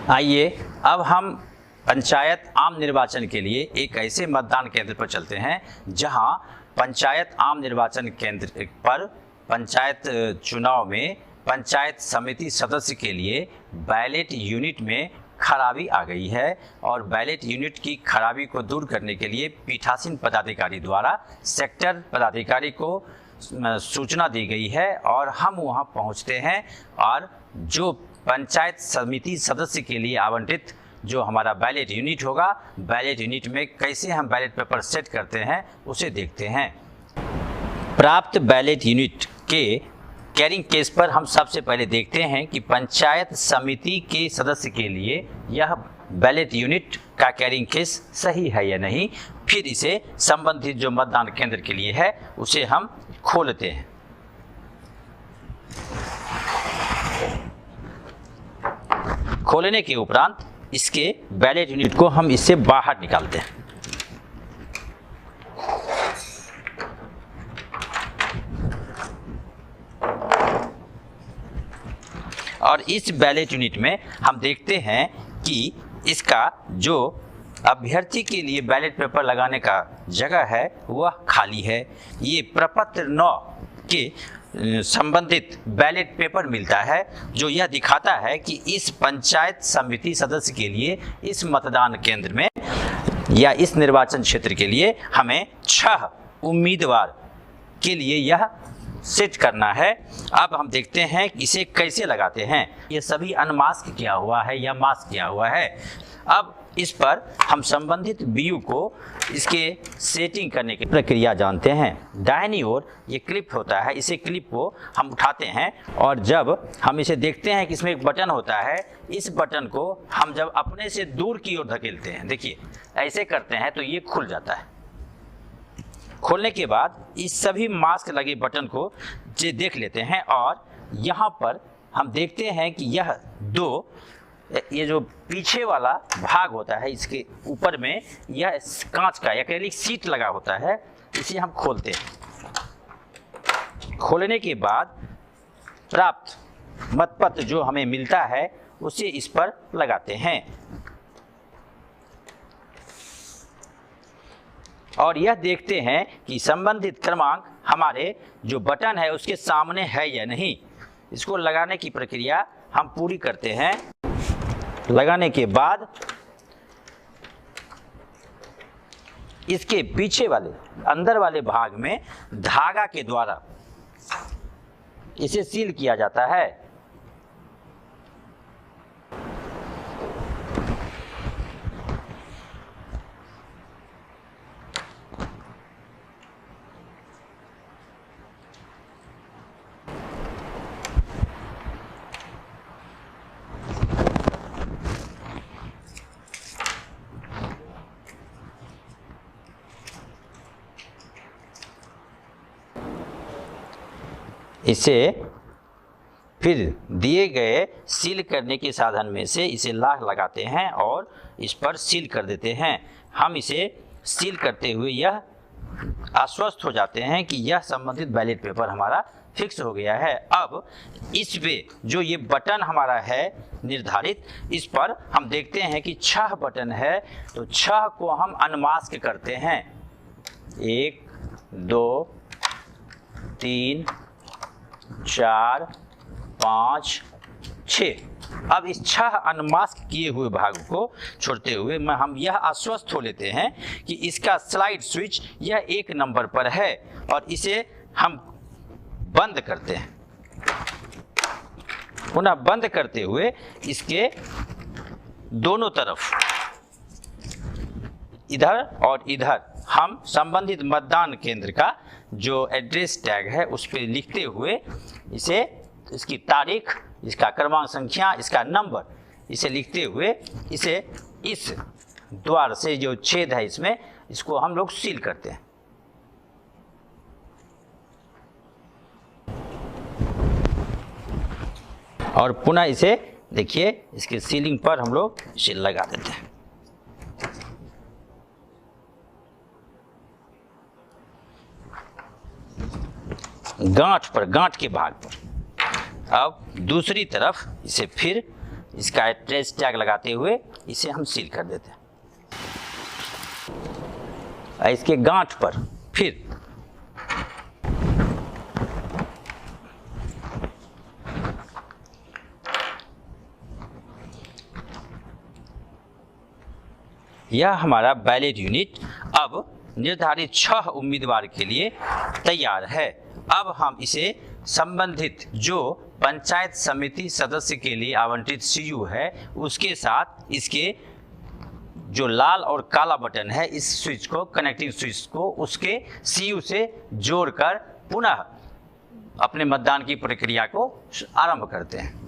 आइए अब हम पंचायत आम निर्वाचन के लिए एक ऐसे मतदान केंद्र पर चलते हैं जहां पंचायत आम निर्वाचन केंद्र पर पंचायत चुनाव में पंचायत समिति सदस्य के लिए बैलेट यूनिट में खराबी आ गई है और बैलेट यूनिट की खराबी को दूर करने के लिए पीठासीन पदाधिकारी द्वारा सेक्टर पदाधिकारी को सूचना दी गई है और हम वहां पहुंचते हैं और जो पंचायत समिति सदस्य के लिए आवंटित जो हमारा बैलेट यूनिट होगा, बैलेट यूनिट में कैसे हम बैलेट पेपर सेट करते हैं उसे देखते हैं। प्राप्त बैलेट यूनिट के कैरिंग केस पर हम सबसे पहले देखते हैं कि पंचायत समिति के सदस्य के लिए यह बैलेट यूनिट का कैरिंग केस सही है या नहीं। फिर इसे संबंधित जो मतदान केंद्र के लिए है उसे हम खोलते हैं। खोलने के उपरांत इसके बैलेट यूनिट को हम इससे बाहर निकालते हैं। और इस बैलेट यूनिट में हम देखते हैं कि इसका जो अभ्यर्थी के लिए बैलेट पेपर लगाने का जगह है वह खाली है। ये प्रपत्र 9 के संबंधित बैलेट पेपर मिलता है जो यह दिखाता है कि इस पंचायत समिति सदस्य के लिए इस मतदान केंद्र में या इस निर्वाचन क्षेत्र के लिए हमें 6 उम्मीदवार के लिए यह सेट करना है। अब हम देखते हैं इसे कैसे लगाते हैं। ये सभी अनमास्क किया हुआ है या मास्क किया हुआ है। अब इस पर हम संबंधित बीयू को इसके सेटिंग करने की प्रक्रिया जानते हैं। दाहिनी ओर ये क्लिप होता है, इसे क्लिप को हम उठाते हैं और जब हम इसे देखते हैं कि इसमें एक बटन होता है, इस बटन को हम जब अपने से दूर की ओर धकेलते हैं, देखिए ऐसे करते हैं तो ये खुल जाता है। खोलने के बाद इस सभी मास्क लगे बटन को देख लेते हैं और यहाँ पर हम देखते हैं कि यह ये जो पीछे वाला भाग होता है इसके ऊपर में यह कांच का एक्रेलिक शीट लगा होता है, इसे हम खोलते हैं। खोलने के बाद प्राप्त मतपत्र जो हमें मिलता है उसे इस पर लगाते हैं और यह देखते हैं कि संबंधित क्रमांक हमारे जो बटन है उसके सामने है या नहीं। इसको लगाने की प्रक्रिया हम पूरी करते हैं। लगाने के बाद इसके पीछे वाले अंदर वाले भाग में धागा के द्वारा इसे सील किया जाता है। इसे फिर दिए गए सील करने के साधन में से इसे लाख लगाते हैं और इस पर सील कर देते हैं। हम इसे सील करते हुए यह आश्वस्त हो जाते हैं कि यह संबंधित बैलेट पेपर हमारा फिक्स हो गया है। अब इस पे जो ये बटन हमारा है निर्धारित, इस पर हम देखते हैं कि 6 बटन है, तो 6 को हम अनमास्क करते हैं। 1 2 3 4 5 6। अब इस 6 अनमास्क किए हुए भाग को छोड़ते हुए हम यह आश्वस्त हो लेते हैं कि इसका स्लाइड स्विच यह 1 नंबर पर है और इसे हम बंद करते हैं। पुनः बंद करते हुए इसके दोनों तरफ इधर और इधर हम संबंधित मतदान केंद्र का जो एड्रेस टैग है उस पर लिखते हुए इसे इसकी तारीख, इसका क्रमांक संख्या, इसका नंबर, इसे लिखते हुए इसे इस द्वार से जो छेद है इसमें इसको हम लोग सील करते हैं। और पुनः इसे देखिए इसके सीलिंग पर हम लोग इसे लगा देते हैं। गांठ के भाग पर। अब दूसरी तरफ इसे फिर इसका ट्रेस टैग लगाते हुए इसे हम सील कर देते हैं। इसके गांठ पर फिर यह हमारा बैलेट यूनिट अब निर्धारित 6 उम्मीदवार के लिए तैयार है। अब हम इसे संबंधित जो पंचायत समिति सदस्य के लिए आवंटित सीयू है उसके साथ इसके जो लाल और काला बटन है इस स्विच को, कनेक्टिंग स्विच को उसके सीयू से जोड़कर पुनः अपने मतदान की प्रक्रिया को आरंभ करते हैं।